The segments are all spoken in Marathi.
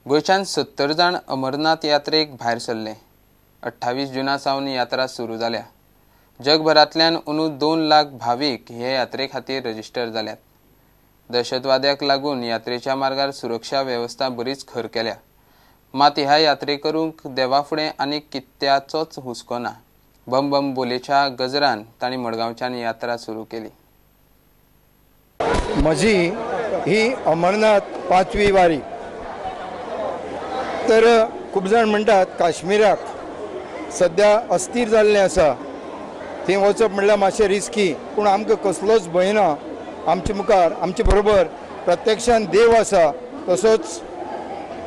गोंयच्यान 70 जाण अमरनाथ यात्रेक भायर सरले। 28 जुना सावन यात्रा सुरू जाल्या। जगभरांतल्यान अंदू 2 लाख भाविक हे यात्रे खातीर रजिस्टर जाल्यात। दहशतवाद्याक लागून यात्रेच्या मार्गार सुरक्षा वेवस्था बरीच खर केल्या। मात ह्या यात्रेकरूंक देवा फुडें आनीक कित्याचोच हुस्को ना। बम बम बोलेच्या गजरान तांणी मडगांवच्यान यात्रा सुरू केली। म्हजी ही अमरनाथ 5वी वारी। तर खूब जाण म्हणटात काश्मीराक सध्या अस्थिर जाल्लें आसा, थंय वचप म्हणल्यार मातशें रिस्की, पूण आमकां कसलोच भंय ना। आमचे मुखार आमचे बरोबर प्रत्यक्षान देव आसा, तसोच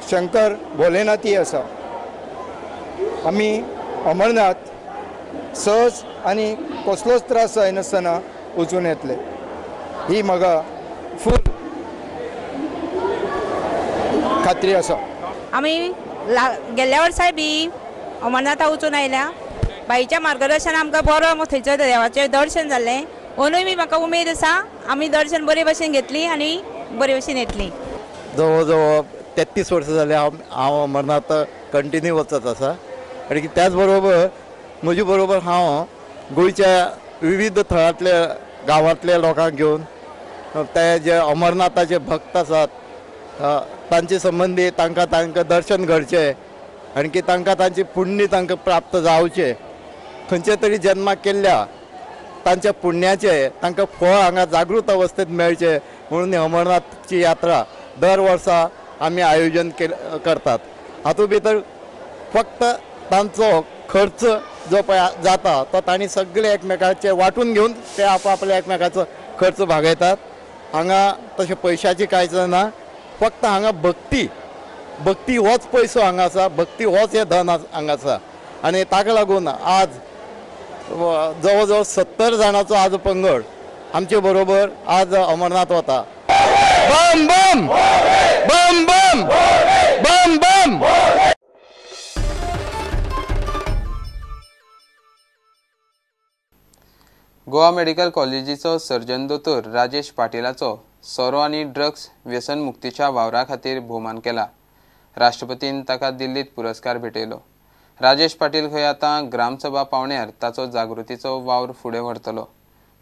शंकर भोलेनाथी आसा। आमी अमरनाथ सहज आनी कसलोच त्रास जायनासतना वचून येतले, ही म्हाका फूल खात्री आसा। आमी गेल्ल्या वर्साय बी अमरनाथा वचून आयल्या। बाईच्या मार्गदर्शन आमकां बरो थंयच्या देवाचें दर्शन जाल्लें। अंदूय बी म्हाका उमेद आसा आमी दर्शन बरे भशेन घेतली आनी बरे भशेन येतली। जवळ जवळ 33 वर्सां जाली हांव अमरनाथ कंटिन्यू वचत आसा। आनी त्याच बरोबर म्हजे बरोबर हांव गोंयच्या विविध थळांतल्या गांवांतल्या लोकांक घेवन ते जे अमरनाथाचे भक्त आसात तांचे संबंधी तांकां दर्शन घडचें आनी की तांची पुण्य तांकां प्राप्त जावचें, खंयचे तरी जन्माक केल्ल्या तांच्या पुण्याचे तांकां फळ हांगा जागृत अवस्थेत मेळचें म्हणून अमरनाथची यात्रा दर वर्सा आमी आयोजन करतात। हातूंत भितर फक्त तांचो खर्च जो पळय जाता तो तांणी सगळे एकमेकाचे वांटून घेवन ते आपल्या एकमेकाचो खर्च भागयतात। हांगा तशें पयशांची कांयच ना, फक्त हांगा भक्ती होच पयसो हांगा आसा, भक्ती होच हे धन हांगा आसा। आनी ताका लागून आज जवळ जवळ 70 जाणांचो आज पंगड आमचे बरोबर आज अमरनाथ वता। बम बम बम बम बम बम। गोवा मेडिकल कॉलेजीचो सर्जन दोतोर राजेश पाटीलाचो सोरो आनी ड्रग्स व्यसन मुक्तीच्या वावरा खातीर भोवमान केला। राष्ट्रपतीन ताका दिल्लीत पुरस्कार भेटयलो। राजेश पाटील खंय आतां ग्रामसभा पावण्यार ताचो जागृतीचो वावर फुडें व्हरतलो।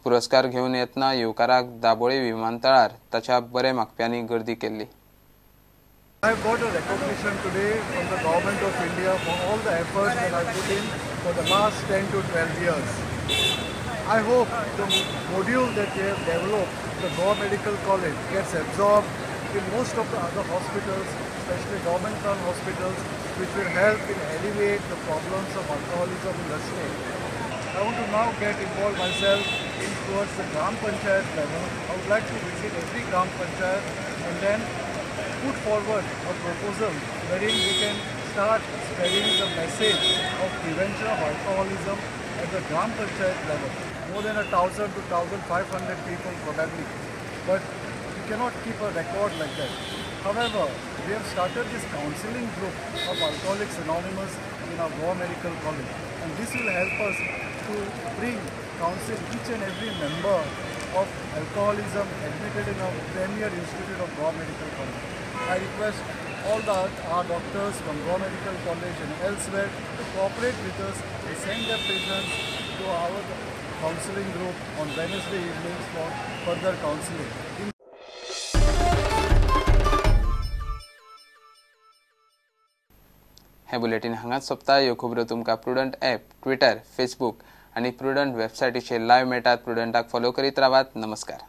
पुरस्कार घेवन येतना येवकाराक दाबोळे विमानतळार ताच्या बरे मागप्यांनी गर्दी केल्ली। I have got a recognition today from the Government of India for all the efforts that I put in for the last 10 to 12 years. I hope the module that they have developed, the Goa Medical College, gets absorbed in most of the other hospitals, especially government-run hospitals, which will help in alleviate the problems of alcoholism in the state. I want to now get involved myself in towards the Gram Panchayat level. I would like to visit every Gram Panchayat and then put forward a proposal wherein we can start spreading the message of prevention of alcoholism at the Gram Panchayat level. More than 1,000 to 1,500 people probably, but we cannot keep a record like that. However, we have started this counselling group of Alcoholics Anonymous in our Goa Medical College, and this will help us to counsel each and every member of alcoholism admitted in our premier institute of Goa Medical College. I request all our doctors from Goa Medical College and elsewhere to cooperate with us and send their patients to our counselling group on Wednesday evenings for further counselling. हे बुलेटिन हांगाच सोंपता। ह्यो खबरो तुमकां प्रुडंट ॲप, ट्विटर, फेसबूक आनी प्रुडंट वेबसायटीचेर लायव्ह मेळटात। प्रुडंटाक फॉलो करीत रावात। नमस्कार।